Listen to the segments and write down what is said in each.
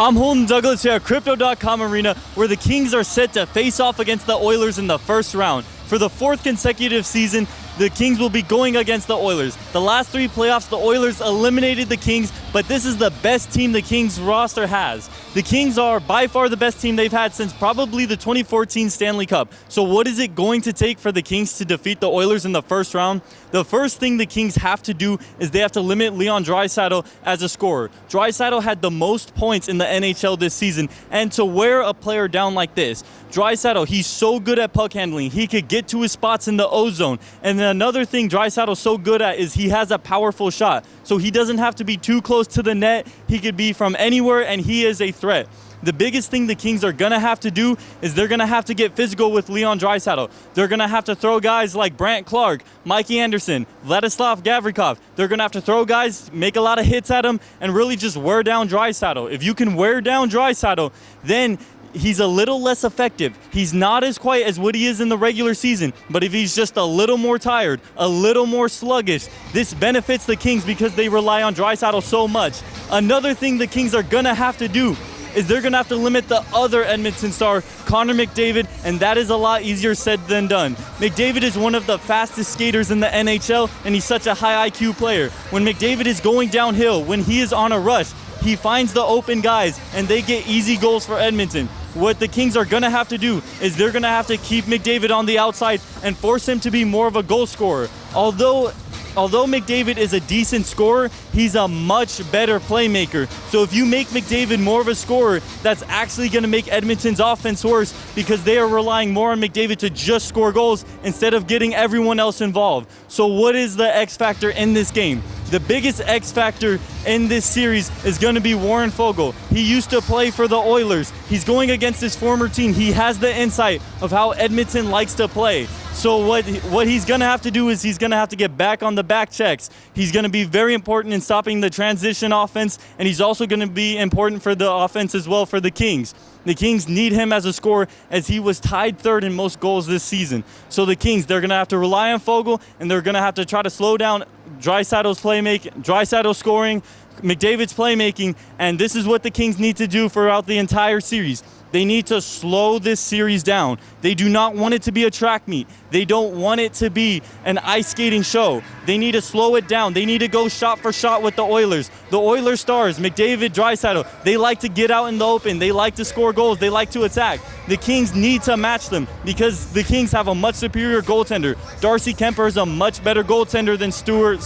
I'm Holden Douglas here at Crypto.com Arena, where the Kings are set to face off against the Oilers in the first round. For the fourth consecutive season, the Kings will be going against the Oilers. The last three playoffs, the Oilers eliminated the Kings, but this is the best team the Kings roster has. The Kings are by far the best team they've had since probably the 2014 Stanley Cup. So what is it going to take for the Kings to defeat the Oilers in the first round? The first thing the Kings have to do is they have to limit Leon Draisaitl as a scorer. Draisaitl had the most points in the NHL this season, and to wear a player down like this, Draisaitl, he's so good at puck handling. He could get to his spots in the O-zone. And then another thing Draisaitl's so good at is he has a powerful shot. So he doesn't have to be too close to the net. He could be from anywhere, and he is a threat. The biggest thing the Kings are going to have to do is they're going to have to get physical with Leon Draisaitl. They're going to have to throw guys like Brant Clark, Mikey Anderson, Vladislav Gavrikov. They're going to have to throw guys, make a lot of hits at him, and really just wear down Draisaitl. If you can wear down Draisaitl, then he's a little less effective. He's not as quiet as what he is in the regular season, but if he's just a little more tired, a little more sluggish, this benefits the Kings because they rely on Draisaitl so much. Another thing the Kings are going to have to do is they're going to have to limit the other Edmonton star, Connor McDavid, and that is a lot easier said than done. McDavid is one of the fastest skaters in the NHL, and he's such a high IQ player. When McDavid is going downhill, when he is on a rush, he finds the open guys, and they get easy goals for Edmonton. What the Kings are going to have to do is they're going to have to keep McDavid on the outside and force him to be more of a goal scorer. Although McDavid is a decent scorer, he's a much better playmaker. So if you make McDavid more of a scorer, that's actually going to make Edmonton's offense worse because they are relying more on McDavid to just score goals instead of getting everyone else involved. So what is the X factor in this game? The biggest X factor in this series is going to be Warren Foegele. He used to play for the Oilers. He's going against his former team. He has the insight of how Edmonton likes to play. So what he's going to have to do is he's going to have to get back on the back checks. He's going to be very important in stopping the transition offense, and he's also going to be important for the offense as well for the Kings. The Kings need him as a scorer as he was tied third in most goals this season. So the Kings, they're going to have to rely on Foegele, and they're going to have to try to slow down Draisaitl's playmaking, Draisaitl scoring, McDavid's playmaking, and this is what the Kings need to do throughout the entire series. They need to slow this series down. They do not want it to be a track meet. They don't want it to be an ice skating show. They need to slow it down. They need to go shot for shot with the Oilers. The Oilers stars, McDavid, Draisaitl, they like to get out in the open. They like to score goals. They like to attack. The Kings need to match them because the Kings have a much superior goaltender. Darcy Kemper is a much better goaltender than Stuart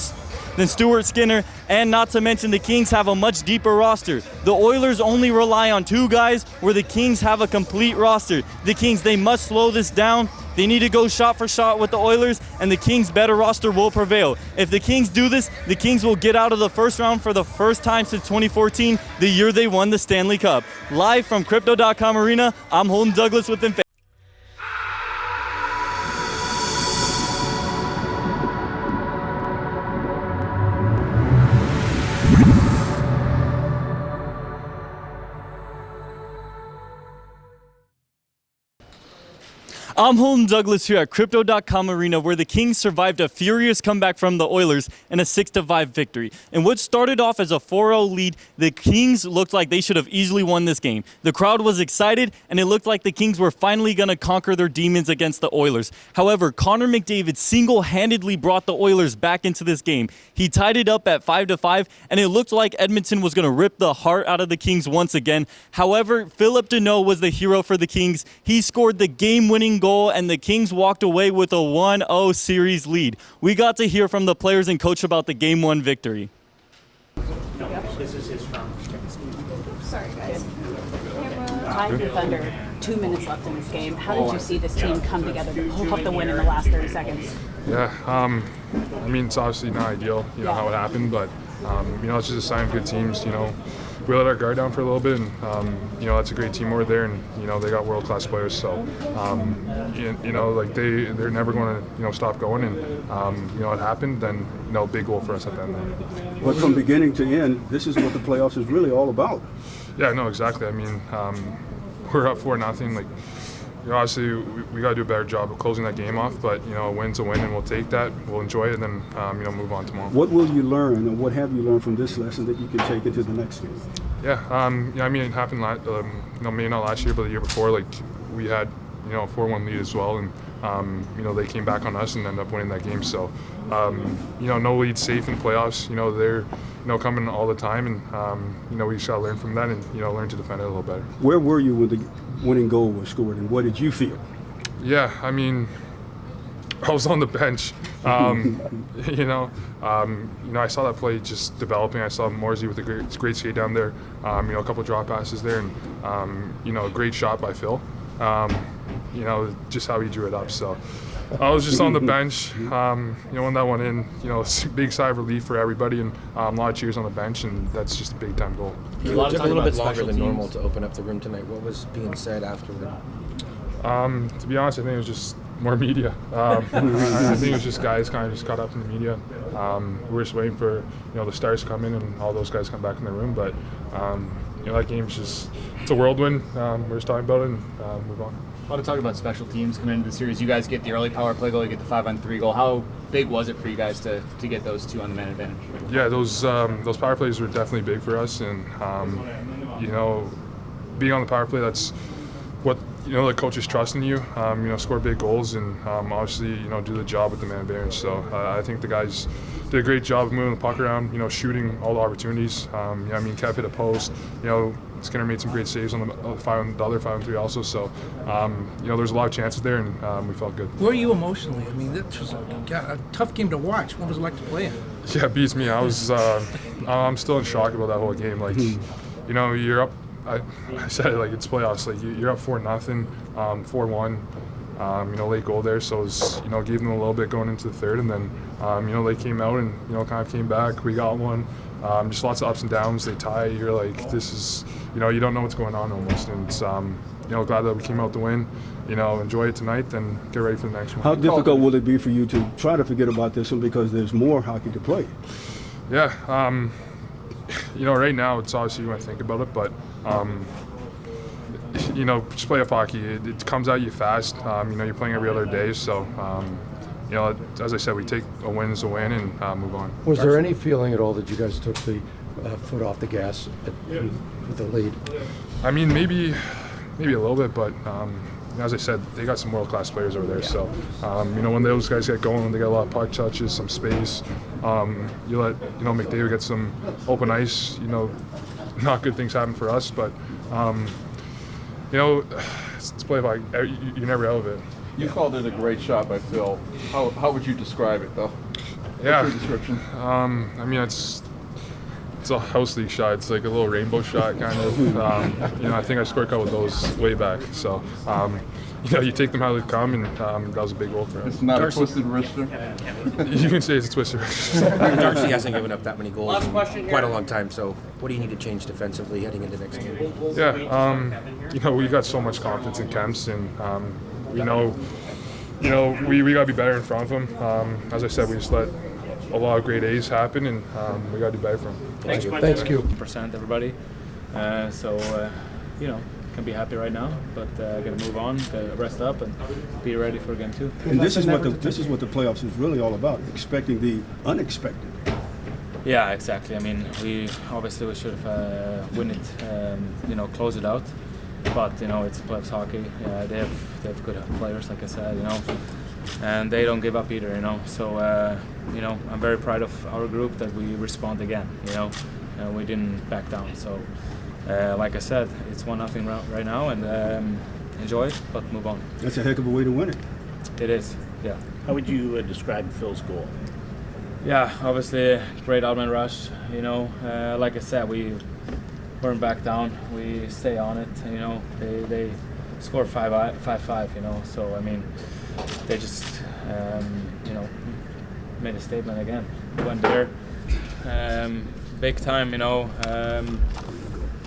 Skinner, and not to mention the Kings have a much deeper roster. The Oilers only rely on two guys where the Kings have a complete roster. The Kings, they must slow this down. They need to go shot for shot with the Oilers, and the Kings' better roster will prevail. If the Kings do this, the Kings will get out of the first round for the first time since 2014, the year they won the Stanley Cup. Live from Crypto.com Arena, I'm Holden Douglas with Infanity. I'm Holden Douglas here at Crypto.com Arena, where the Kings survived a furious comeback from the Oilers in a 6-5 victory. In what started off as a 4-0 lead, the Kings looked like they should have easily won this game. The crowd was excited, and it looked like the Kings were finally going to conquer their demons against the Oilers. However, Connor McDavid single-handedly brought the Oilers back into this game. He tied it up at 5-5, and it looked like Edmonton was going to rip the heart out of the Kings once again. However, Phillip Danault was the hero for the Kings. He scored the game-winning goal, and the Kings walked away with a 1-0 series lead. We got to hear from the players and coach about the Game 1 victory. This is his turn. Sorry, guys. Tied with under 2 minutes left in this game. How did you see this team come together to pull up the win in the last 30 seconds? Yeah, I mean, it's obviously not ideal, how it happened, but, it's just a sign of good teams, We let our guard down for a little bit, and, that's a great team over there, and, they got world-class players, so, they're never going to, stop going, and, it happened, then, big goal for us at the end. But from beginning to end, this is what the playoffs is really all about. Yeah, no, exactly. I mean, we're up 4-0, obviously we got to do a better job of closing that game off. But a win's a win, and we'll take that. We'll enjoy it, and then move on tomorrow. What will you learn, and what have you learned from this lesson that you can take into the next game? Yeah, I mean, it happened. Maybe not last year, but the year before. Like we had a 4-1 lead as well, and they came back on us and ended up winning that game. So no lead's safe in playoffs. They're coming all the time, and we just gotta learn from that and learn to defend it a little better. Where were you when the winning goal was scored, and what did you feel? Yeah, I mean, I was on the bench. I saw that play just developing. I saw Morsey with a great skate down there. A couple of drop passes there, and a great shot by Phil. Just how he drew it up. So I was just on the bench. When that went in, it's a big sigh of relief for everybody, and a lot of cheers on the bench, and that's just a big time goal. It took a little bit longer than normal to open up the room tonight. What was being said afterward? To be honest, I think it was just more media. I think it was just guys kind of just caught up in the media. We were just waiting for the stars to come in and all those guys come back in the room. But that game's it's a whirlwind. We're just talking about it and move on. A lot of talk about special teams coming into the series. You guys get the early power play goal, you get the 5-on-3 goal. How big was it for you guys to get those two on the man advantage? Yeah, those power plays were definitely big for us, and being on the power play, that's what the coaches trust in you. Score big goals and obviously do the job with the man advantage. So I think the guys did a great job of moving the puck around, shooting all the opportunities. Kev hit a post. Skinner made some great saves on the other 5-on-3 also. So there's a lot of chances there, and we felt good. Where are you emotionally? I mean, that was a tough game to watch. What was it like to play in? Yeah, it beats me. I'm still in shock about that whole game. Like, you're up. I said it, like, it's playoffs. Like, you're up 4-0, 4-1. Late goal there, so it was, gave them a little bit going into the third, and then they came out and kind of came back. We got one. Just lots of ups and downs. They tie. You're like, this is, you don't know what's going on almost. And it's, glad that we came out to win. Enjoy it tonight, then get ready for the next one. How difficult will it be for you to try to forget about this one because there's more hockey to play? Yeah. Right now it's obviously you want to think about it, but just playoff hockey. It comes at you fast. You're playing every other day, so. As I said, we take a win as a win and move on. Was there any feeling at all that you guys took the foot off the gas with the lead? I mean, maybe a little bit, but as I said, they got some world-class players over there. Yeah. So, when those guys get going, when they got a lot of puck touches, some space, you let McDavid get some open ice. Not good things happen for us, but it's play like you're never out of it. You called it a great shot by Phil. How would you describe it, though? Yeah. What's your description? It's a house league shot. It's like a little rainbow shot, kind of. I think I scored a couple of those way back. So, you take them how they come, and that was a big goal for us. It's not a twisted wrister? You can say it's a twisted wrister. Darcy hasn't given up that many goals in quite a long time, so what do you need to change defensively heading into next game? Yeah, we got so much confidence in Kemps, and we know we got to be better in front of him. As I said, we just let a lot of great A's happen, and we got to do better for him. Thank you. Percent everybody. Can be happy right now, but got to move on, rest up, and be ready for game 2. And this is what the playoffs is really all about: expecting the unexpected. Yeah, exactly. I mean, we should have win it, close it out. But it's playoffs hockey. They have good players, like I said, and they don't give up either, So I'm very proud of our group that we respond again, and we didn't back down. So like I said, it's 1-0 right now, and enjoy it, but move on. That's a heck of a way to win it. It is, yeah. How would you describe Phil's goal? Yeah, obviously great outman rush. Like I said, we weren't back down. We stay on it. They scored 5-5. So I mean, they just made a statement again. Went there, big time.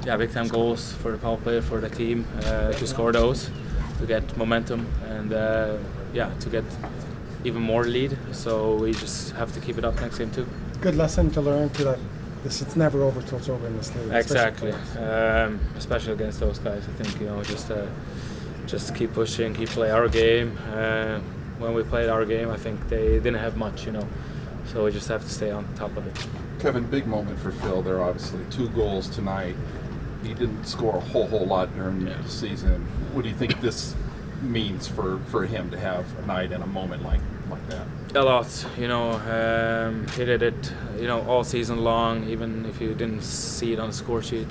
Big time goals for the power play for the team to score those, to get momentum, and to get even more lead. So we just have to keep it up next game too. Good lesson to learn to that. It's never over till it's over in this league. Exactly, especially against those guys. I think just just keep pushing, keep play our game. When we played our game, I think they didn't have much, so we just have to stay on top of it. Kevin, big moment for Phil there, obviously. 2 goals tonight. He didn't score a whole lot during the season. What do you think this means for him to have a night and a moment like that? A lot, he did it, all season long, even if you didn't see it on the score sheet.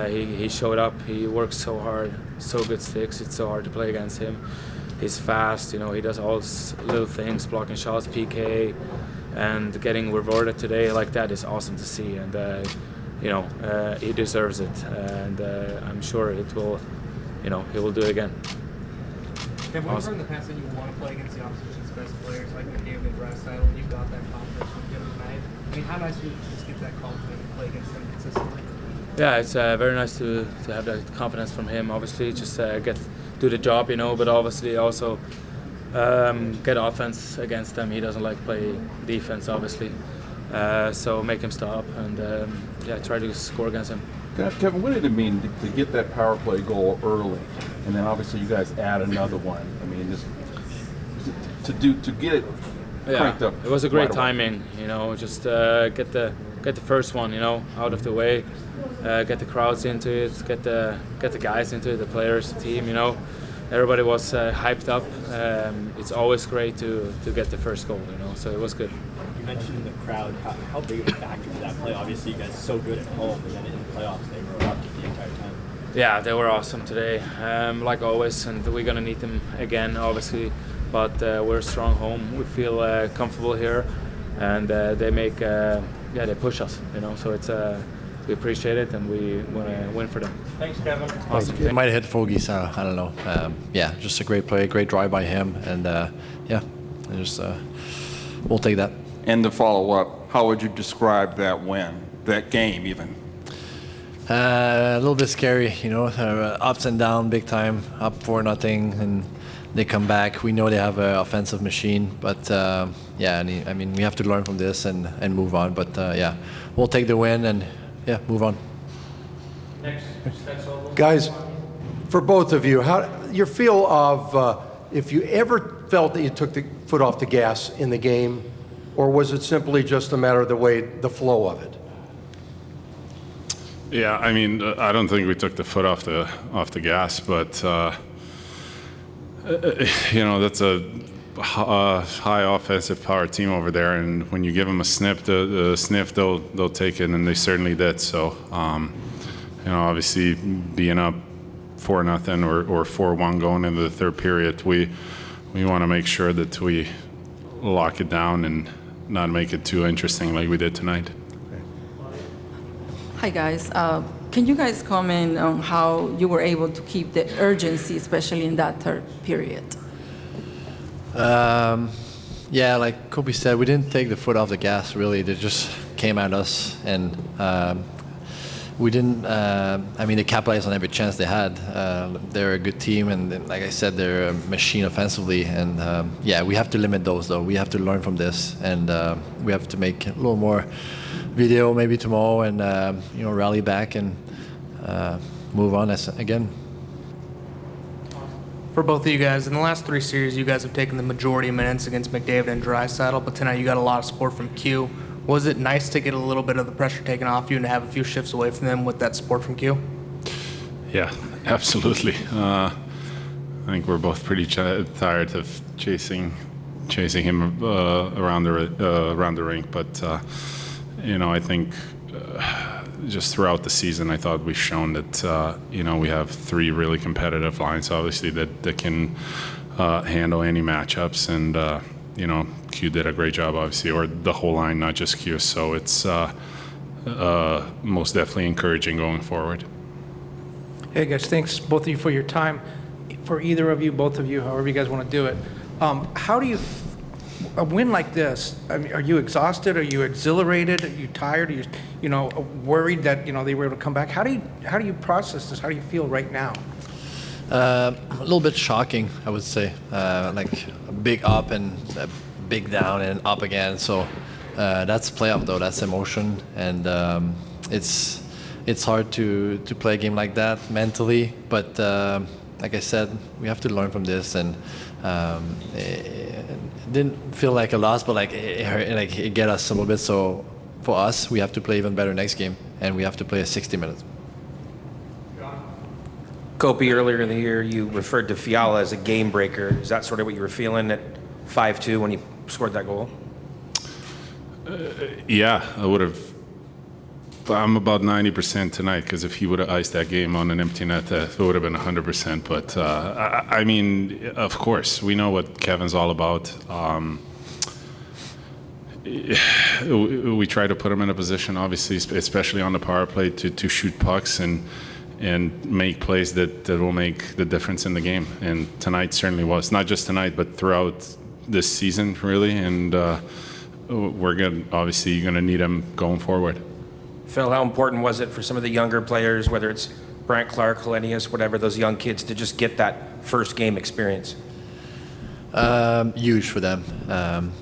He showed up, he works so hard, so good sticks, it's so hard to play against him. He's fast, he does all these little things, blocking shots, PK, and getting rewarded today like that is awesome to see, and he deserves it, and I'm sure he will do it again. Have we heard in the past that you want to play against the opposition's best players like McDavid and Draisaitl, and you've got that confidence from Jim tonight? I mean, how nice do you just get that confidence and play against them consistently? Yeah, it's very nice to have that confidence from him. Obviously, just do the job, but obviously also get offense against them. He doesn't like play defense, obviously. So make him stop and try to score against him. Kevin, what did it mean to get that power play goal early, and then obviously you guys add another one? I mean, just to get it cranked up. It was a great timing, just get the first one, out of the way, get the crowds into it, get the guys into it, the players, the team, Everybody was hyped up. It's always great to get the first goal, so it was good. You mentioned the crowd. How big of a factor did that play? Obviously, you guys are so good at home, but then in the playoffs, they were up the entire time. Yeah, they were awesome today, like always, and we're gonna need them again, obviously. But we're a strong home. We feel comfortable here, and they make, they push us, So it's we appreciate it, and we want to win for them. Thanks, Kevin. Awesome. It might have hit Fogies, I don't know. Just a great play, great drive by him, and we'll take that. And to follow up, how would you describe that win, that game even? A little bit scary, ups and down big time, up 4-0, and they come back. We know they have an offensive machine, but we have to learn from this and move on. But we'll take the win and move on. Next. Guys, for both of you, how your feel of if you ever felt that you took the foot off the gas in the game, or was it simply just a matter of the flow of it? Yeah, I don't think we took the foot off the gas, but that's a high offensive power team over there, and when you give them a sniff, they'll take it, and they certainly did. So, obviously being up 4-0 or 4-1 going into the third period, we want to make sure that we lock it down and not make it too interesting like we did tonight. Hi guys, can you guys comment on how you were able to keep the urgency, especially in that third period? Like Kobe said, we didn't take the foot off the gas, really. They just came at us, and we didn't, they capitalized on every chance they had. They're a good team, and like I said, they're a machine offensively, and we have to limit those, though. We have to learn from this, and we have to make a little more video maybe tomorrow, and rally back and move on again. For both of you guys, in the last 3 series, you guys have taken the majority of minutes against McDavid and Draisaitl, but tonight you got a lot of support from Q. Was it nice to get a little bit of the pressure taken off you and to have a few shifts away from them with that support from Q? Yeah, absolutely. I think we're both pretty tired of chasing him around the rink, but I think just throughout the season, I thought we've shown that we have 3 really competitive lines, obviously that can handle any matchups, and Q did a great job, obviously, or the whole line, not just Q. So it's most definitely encouraging going forward. Hey guys, thanks both of you for your time. For either of you, both of you, however you guys want to do it, how do you? A win like this, are you exhausted? Are you exhilarated? Are you tired? Are you, worried that they were able to come back? How do you process this? How do you feel right now? A little bit shocking, I would say. Like a big up and a big down and up again. So that's playoff, though. That's emotion, and it's hard to play a game like that mentally. But like I said, we have to learn from this, and it didn't feel like a loss, but like it get us a little bit. So for us, we have to play even better next game, and we have to play a 60 minutes. Kopi, earlier in the year, you referred to Fiala as a game breaker. Is that sort of what you were feeling at 5-2 when he scored that goal? Yeah, I would have. I'm about 90% tonight, because if he would have iced that game on an empty net, it would have been 100%. But I mean, of course, we know what Kevin's all about. We try to put him in a position, obviously, especially on the power play, to shoot pucks and make plays that will make the difference in the game. And tonight certainly was. Not just tonight, but throughout this season, really. And we're obviously going to need him going forward. Phil, how important was it for some of the younger players, whether it's Brant Clark, Hellenius, whatever, those young kids, to just get that first game experience? Huge for them.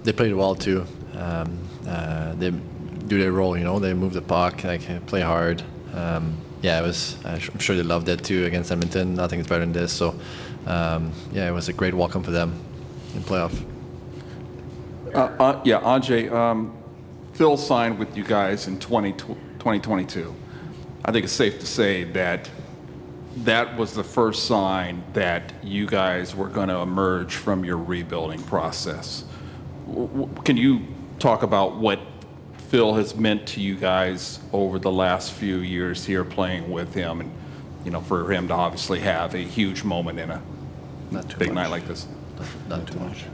They played well too. They do their role, you know. They move the puck, like play hard. Yeah, it was. I'm sure they loved it too against Edmonton. Nothing is better than this. So, yeah, it was a great welcome for them in playoff. Yeah, Ajay, Phil signed with you guys in 2022. I think it's safe to say that that was the first sign that you guys were going to emerge from your rebuilding process. Can you talk about what Phil has meant to you guys over the last few years here playing with him, and, you know, for him to obviously have a huge moment in a big night like this? Not too much.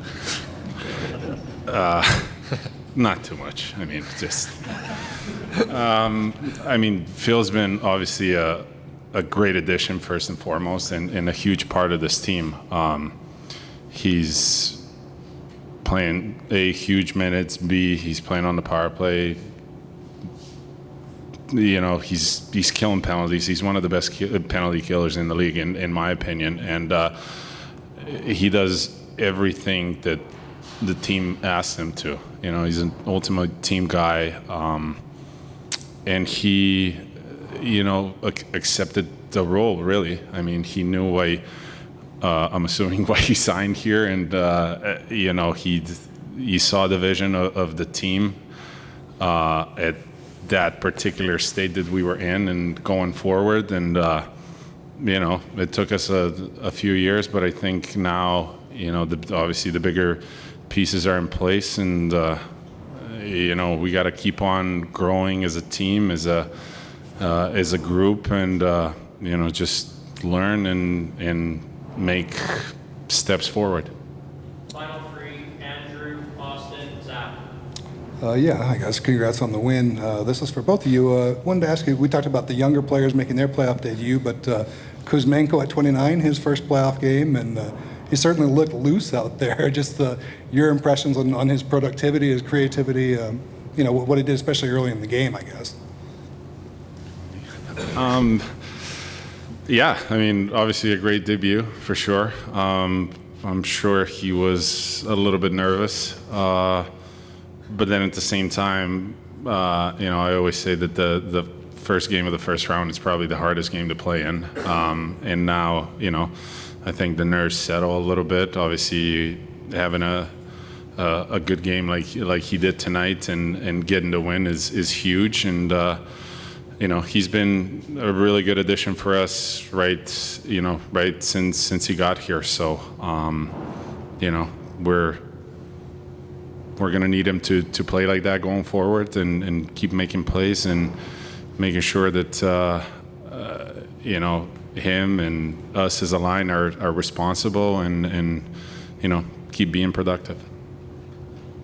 Not too much. I mean, just. I mean, Phil's been obviously a great addition first and foremost, and a huge part of this team. He's playing A, huge minutes. B, he's playing on the power play. You know, he's killing penalties. He's one of the best penalty killers in the league, in my opinion. And he does everything that the team asks him to. You know, he's an ultimate team guy. And he, you know, accepted the role, really. I mean, he knew why, I'm assuming why he signed here. And, you know, he saw the vision of the team at that particular state that we were in and going forward. And, you know, it took us a few years, but I think now, you know, obviously the bigger pieces are in place, and, you know, we got to keep on growing as a team, as a group, and, you know, just learn and make steps forward. Final three: Andrew, Austin, Zach. Yeah, hi guys. Congrats on the win. This is for both of you. Wanted to ask you, we talked about the younger players making their playoff debut, but Kuzmenko at 29, his first playoff game, and he certainly looked loose out there. Just your impressions on his productivity, his creativity, you know, what he did, especially early in the game, I guess. Yeah, I mean, obviously a great debut for sure. I'm sure he was a little bit nervous, but then at the same time, you know, I always say that the first game of the first round is probably the hardest game to play in, and now, you know, I think the nerves settle a little bit. Obviously, having a good game like he did tonight and getting the win is huge. And you know, he's been a really good addition for us, right since he got here. So you know, we're gonna need him to play like that going forward and keep making plays and making sure that you know, him and us as a line are responsible and you know, keep being productive.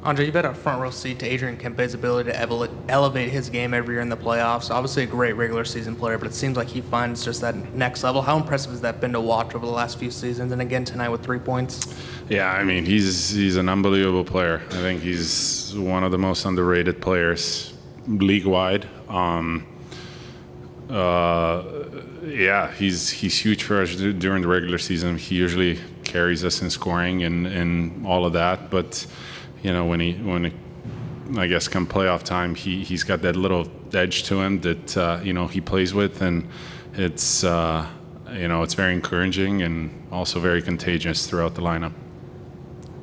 Andre, you've had a front row seat to Adrian Kempe's ability to elevate his game every year in the playoffs. Obviously a great regular season player, but it seems like he finds just that next level. How impressive has that been to watch over the last few seasons, and again tonight with 3 points? Yeah, I mean, he's an unbelievable player. I think he's one of the most underrated players league-wide. Yeah, he's huge for us during the regular season. He usually carries us in scoring and all of that. But you know, when I guess come playoff time, he's got that little edge to him that you know, he plays with, and it's it's very encouraging and also very contagious throughout the lineup.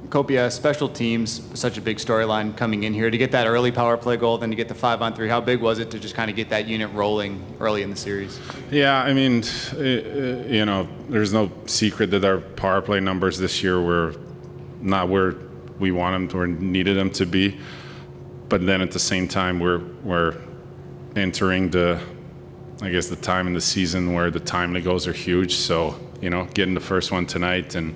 Kopia, special teams, such a big storyline coming in here. To get that early power play goal, then to get the 5-on-3, how big was it to just kind of get that unit rolling early in the series? Yeah, I mean, there's no secret that our power play numbers this year were not where we want them or needed them to be. But then at the same time, we're entering the time in the season where the timely goals are huge. So, getting the first one tonight and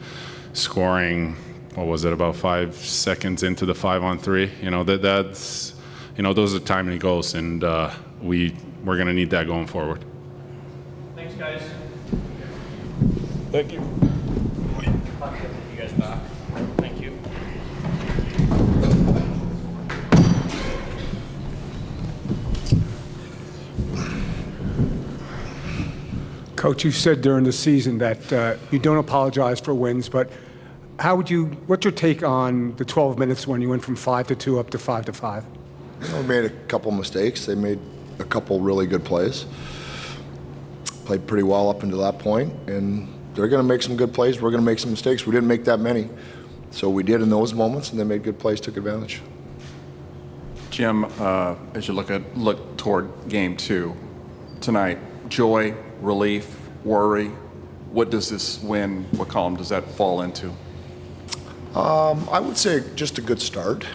scoring, what was it, about 5 seconds into the 5-on-3, that's those are timely goals, and we're going to need that going forward. Thanks, guys. Thank you. You guys back. Thank you. Coach, you said during the season that you don't apologize for wins, but what's your take on the 12 minutes when you went from 5-2 up to 5-5? We made a couple mistakes. They made a couple really good plays. Played pretty well up until that point, and they're going to make some good plays. We're going to make some mistakes. We didn't make that many. So we did in those moments, and they made good plays, took advantage. Jim, as you look toward Game 2 tonight, joy, relief, worry, what does this win, what column does that fall into? I would say just a good start.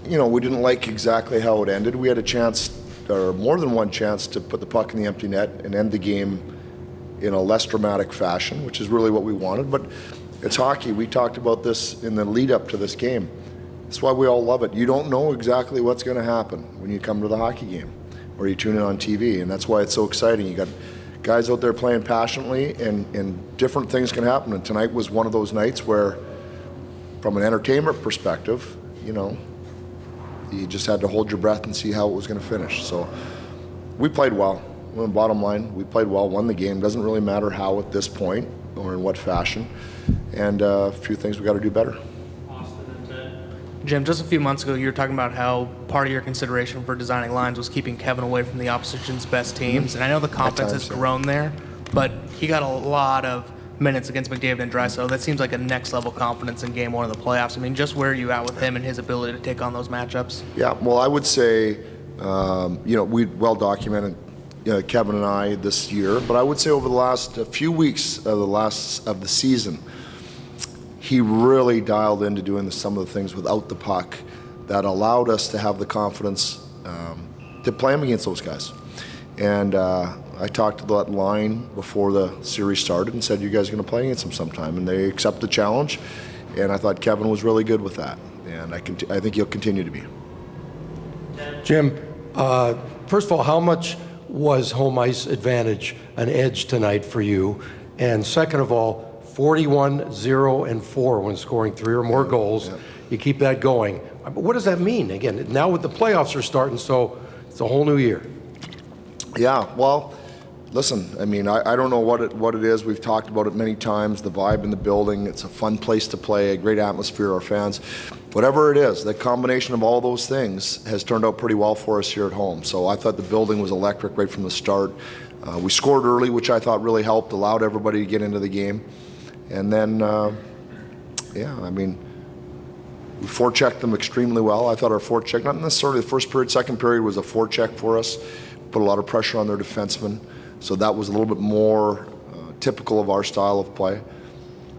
We didn't like exactly how it ended. We had a chance, or more than one chance, to put the puck in the empty net and end the game in a less dramatic fashion, which is really what we wanted. But it's hockey. We talked about this in the lead up to this game. That's why we all love it. You don't know exactly what's going to happen when you come to the hockey game or you tune in on TV, and that's why it's so exciting. You got guys out there playing passionately, and different things can happen. And tonight was one of those nights where, from an entertainment perspective, you just had to hold your breath and see how it was going to finish. So we played well. Bottom line, we played well, won the game. Doesn't really matter how at this point or in what fashion. And a few things we got to do better. Jim, just a few months ago, you were talking about how part of your consideration for designing lines was keeping Kevin away from the opposition's best teams. And I know the confidence has grown there, but he got a lot of minutes against McDavid and Draisaitl. That seems like a next-level confidence in Game 1 of the playoffs. I mean, just where are you at with him and his ability to take on those matchups? Yeah, well, I would say, we well-documented Kevin and I this year, but I would say over the last few weeks of the season, he really dialed into doing some of the things without the puck that allowed us to have the confidence to play him against those guys. And I talked to that line before the series started and said, you guys are going to play against him sometime. And they accepted the challenge, and I thought Kevin was really good with that. And I think he'll continue to be. Jim, first of all, how much was home ice advantage an edge tonight for you? And second of all, 41, 0, and 4 when scoring 3 or more goals. Yeah. You keep that going. What does that mean? Again, now with the playoffs are starting, so it's a whole new year. Yeah, well, listen, I mean, I don't know what it is. We've talked about it many times, the vibe in the building. It's a fun place to play, a great atmosphere, our fans. Whatever it is, the combination of all those things has turned out pretty well for us here at home. So I thought the building was electric right from the start. We scored early, which I thought really helped, allowed everybody to get into the game. And then, we forechecked them extremely well. I thought our forecheck, not necessarily the first period, second period was a forecheck for us. Put a lot of pressure on their defensemen. So that was a little bit more typical of our style of play.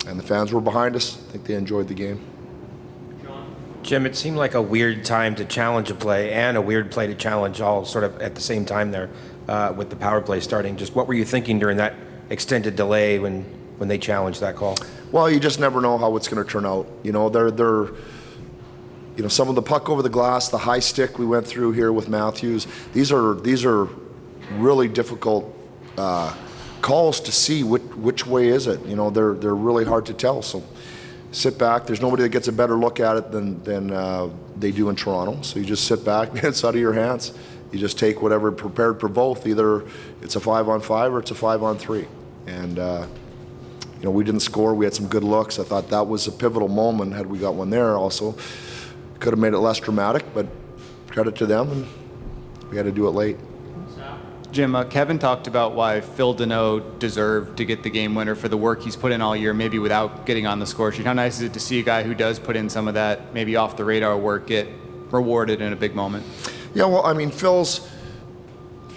And the fans were behind us. I think they enjoyed the game. Jim, it seemed like a weird time to challenge a play and a weird play to challenge all sort of at the same time there with the power play starting. Just what were you thinking during that extended delay when they challenged that call? Well, you just never know how it's going to turn out. Some of the puck over the glass, the high stick we went through here with Matthews. These are really difficult calls to see which way is it. They're really hard to tell. So sit back. There's nobody that gets a better look at it than they do in Toronto. So you just sit back, it's out of your hands. You just take whatever prepared for both. Either it's a 5-on-5 or it's a 5-on-3. And we didn't score. We had some good looks. I thought that was a pivotal moment. Had we got one there also, could have made it less dramatic, but credit to them, and we had to do it late. Jim, Kevin talked about why Phil Deneau deserved to get the game winner for the work he's put in all year, maybe without getting on the score sheet. How nice is it to see a guy who does put in some of that maybe off the radar work get rewarded in a big moment? Yeah, well, I mean, Phil's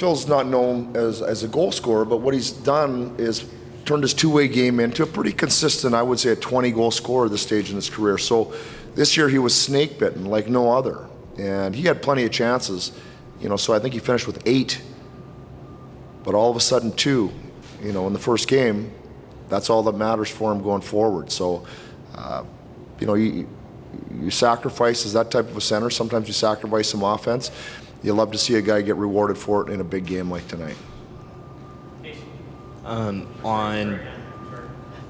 not known as a goal scorer, but what he's done is turned his two-way game into a pretty consistent, I would say, a 20-goal scorer at this stage in his career. So this year he was snake-bitten like no other, and he had plenty of chances, so I think he finished with 8, but all of a sudden 2, in the first game. That's all that matters for him going forward. So, you sacrifice as that type of a center. Sometimes you sacrifice some offense. You love to see a guy get rewarded for it in a big game like tonight.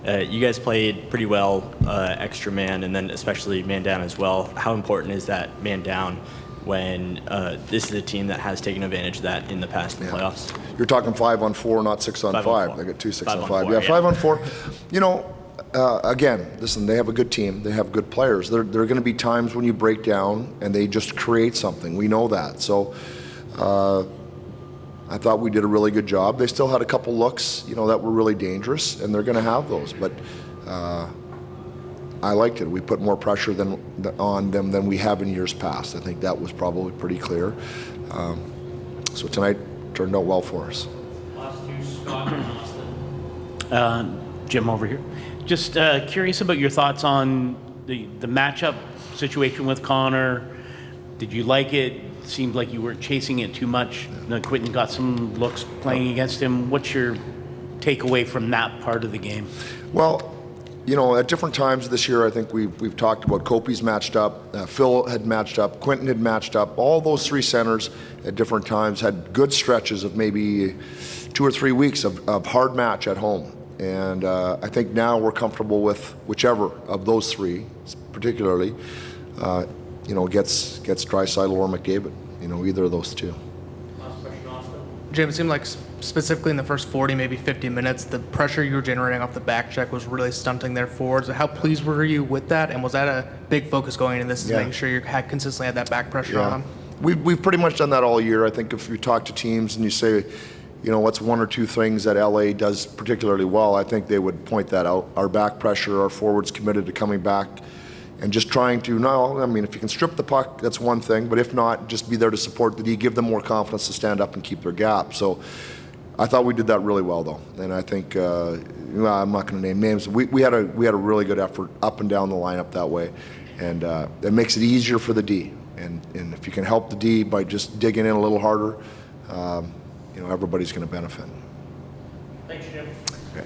You guys played pretty well extra man, and then especially man down as well. How important is that man down when this is a team that has taken advantage of that in the past in the playoffs? You're talking 5-on-4, not 6-on-5. They got 2 6-on-5. Yeah, 5-on-4. Again, listen, they have a good team. They have good players. There are going to be times when you break down and they just create something. We know that. So I thought we did a really good job. They still had a couple looks, that were really dangerous, and they're going to have those. But I liked it. We put more pressure on them than we have in years past. I think that was probably pretty clear. So tonight turned out well for us. Last two, Scott and Austin. Jim over here. Just curious about your thoughts on the matchup situation with Connor. Did you like it? Seemed like you were chasing it too much. Quinton got some looks playing against him. What's your takeaway from that part of the game? Well, at different times this year, I think we've talked about Kopi's matched up, Phil had matched up, Quinton had matched up. All those 3 centers at different times had good stretches of maybe 2 or 3 weeks of hard match at home. And I think now we're comfortable with whichever of those 3, particularly, gets Draisaitl or McDavid. Either of those 2. Jim, it seemed like specifically in the first 40, maybe 50 minutes, the pressure you were generating off the back check was really stunting their forwards. How pleased were you with that? And was that a big focus going into this, is making sure you consistently had that back pressure on them? We've pretty much done that all year. I think if you talk to teams and you say, what's 1 or 2 things that LA does particularly well, I think they would point that out. Our back pressure, our forwards committed to coming back and just trying to, if you can strip the puck, that's one thing, but if not, just be there to support the D, give them more confidence to stand up and keep their gap. So I thought we did that really well, though. And I think, I'm not going to name names. We had a really good effort up and down the lineup that way. And it makes it easier for the D. And if you can help the D by just digging in a little harder, everybody's going to benefit. Thanks, Jim. Okay.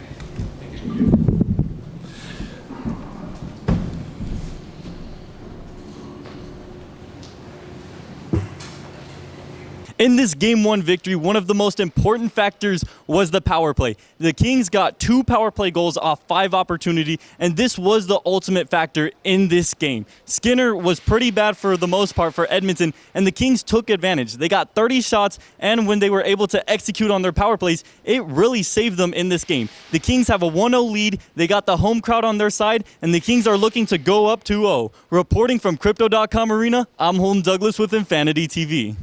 In this Game 1 victory, one of the most important factors was the power play. The Kings got 2 power play goals off 5 opportunity, and this was the ultimate factor in this game. Skinner was pretty bad for the most part for Edmonton, and the Kings took advantage. They got 30 shots, and when they were able to execute on their power plays, it really saved them in this game. The Kings have a 1-0 lead. They got the home crowd on their side, and the Kings are looking to go up 2-0. Reporting from Crypto.com Arena, I'm Holden Douglas with Infanity TV.